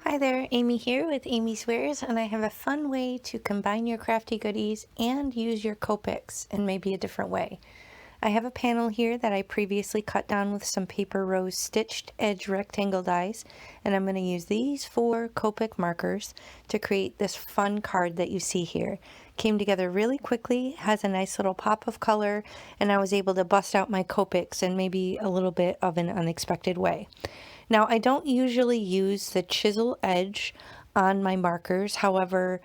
Hi there, Amy here with Amy's Wares, and I have a fun way to combine your crafty goodies and use your Copics in maybe a different way. I have a panel here that I previously cut down with some paper rose stitched edge rectangle dies, and I'm going to use these 4 Copic markers to create this fun card that you see here. Came together really quickly, has a nice little pop of color, and I was able to bust out my Copics in maybe a little bit of an unexpected way. Now, I don't usually use the chisel edge on my markers. However,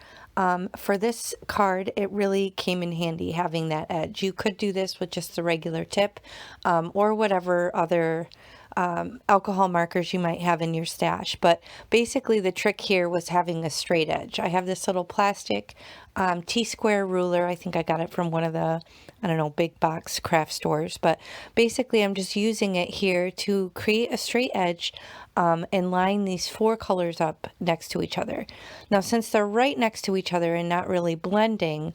for this card, it really came in handy having that edge. You could do this with just the regular tip or whatever other alcohol markers you might have in your stash. But basically the trick here was having a straight edge. I have this little plastic T-square ruler. I think I got it from one of the, I don't know, big box craft stores. But basically I'm just using it here to create a straight edge and line these 4 colors up next to each other. Now, since they're right next to each other and not really blending,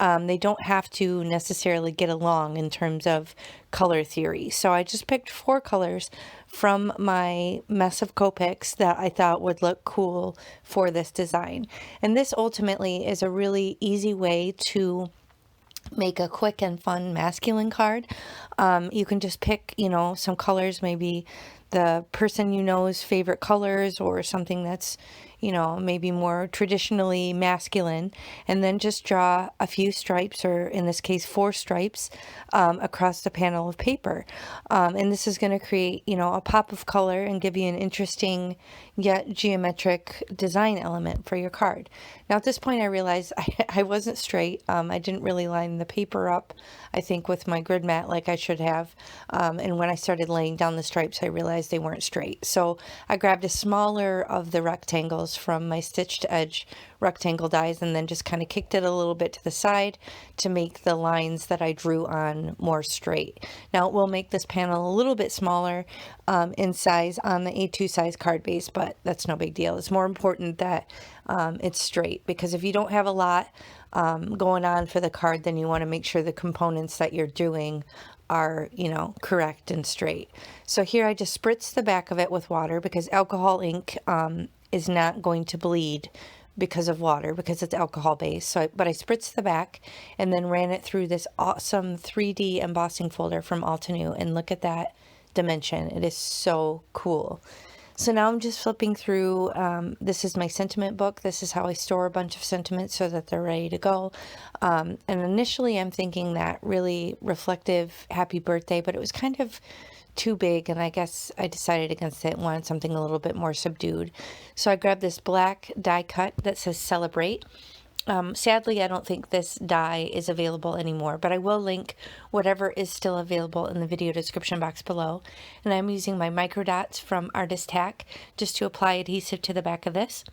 they don't have to necessarily get along in terms of color theory. So I just picked 4 colors from my mess of Copics that I thought would look cool for this design. And this ultimately is a really easy way to make a quick and fun masculine card. You can just pick, some colors, maybe the person you know's favorite colors or something that's, maybe more traditionally masculine, and then just draw a few stripes, or in this case 4 stripes, across the panel of paper. And this is going to create, a pop of color and give you an interesting yet geometric design element for your card. Now at this point I realized I wasn't straight. I didn't really line the paper up, I think, with my grid mat like I should have. And when I started laying down the stripes, I realized they weren't straight. So I grabbed a smaller of the rectangles from my stitched edge rectangle dies and then just kind of kicked it a little bit to the side to make the lines that I drew on more straight. Now it will make this panel a little bit smaller in size on the A2 size card base, but that's no big deal. It's more important that it's straight, because if you don't have a lot going on for the card, then you want to make sure the components that you're doing are, correct and straight. So here I just spritzed the back of it with water, because alcohol ink is not going to bleed because of water, because it's alcohol based. But I spritzed the back and then ran it through this awesome 3D embossing folder from Altenew, and look at that dimension. It is so cool. So now I'm just flipping through. This is my sentiment book. This is how I store a bunch of sentiments so that they're ready to go. And initially I'm thinking that really reflective happy birthday, but it was kind of too big, and I guess I decided against it and wanted something a little bit more subdued. So I grabbed this black die cut that says celebrate. Sadly, I don't think this die is available anymore, but I will link whatever is still available in the video description box below. And I'm using my micro dots from Artist Tack just to apply adhesive to the back of this.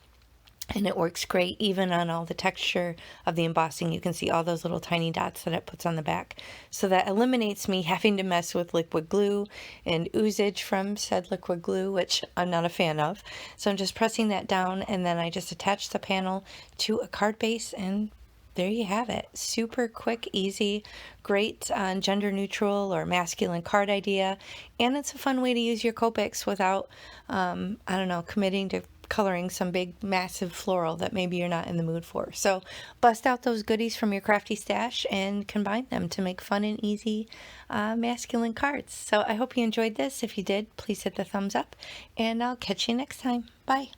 And it works great even on all the texture of the embossing. You can see all those little tiny dots that it puts on the back. So that eliminates me having to mess with liquid glue and oozage from said liquid glue, which I'm not a fan of. So I'm just pressing that down, and then I just attach the panel to a card base, and there you have it. Super quick, easy, great gender neutral or masculine card idea. And it's a fun way to use your Copics without, committing to coloring some big massive floral that maybe you're not in the mood for. So bust out those goodies from your crafty stash and combine them to make fun and easy masculine cards. So I hope you enjoyed this. If you did, please hit the thumbs up, and I'll catch you next time. Bye.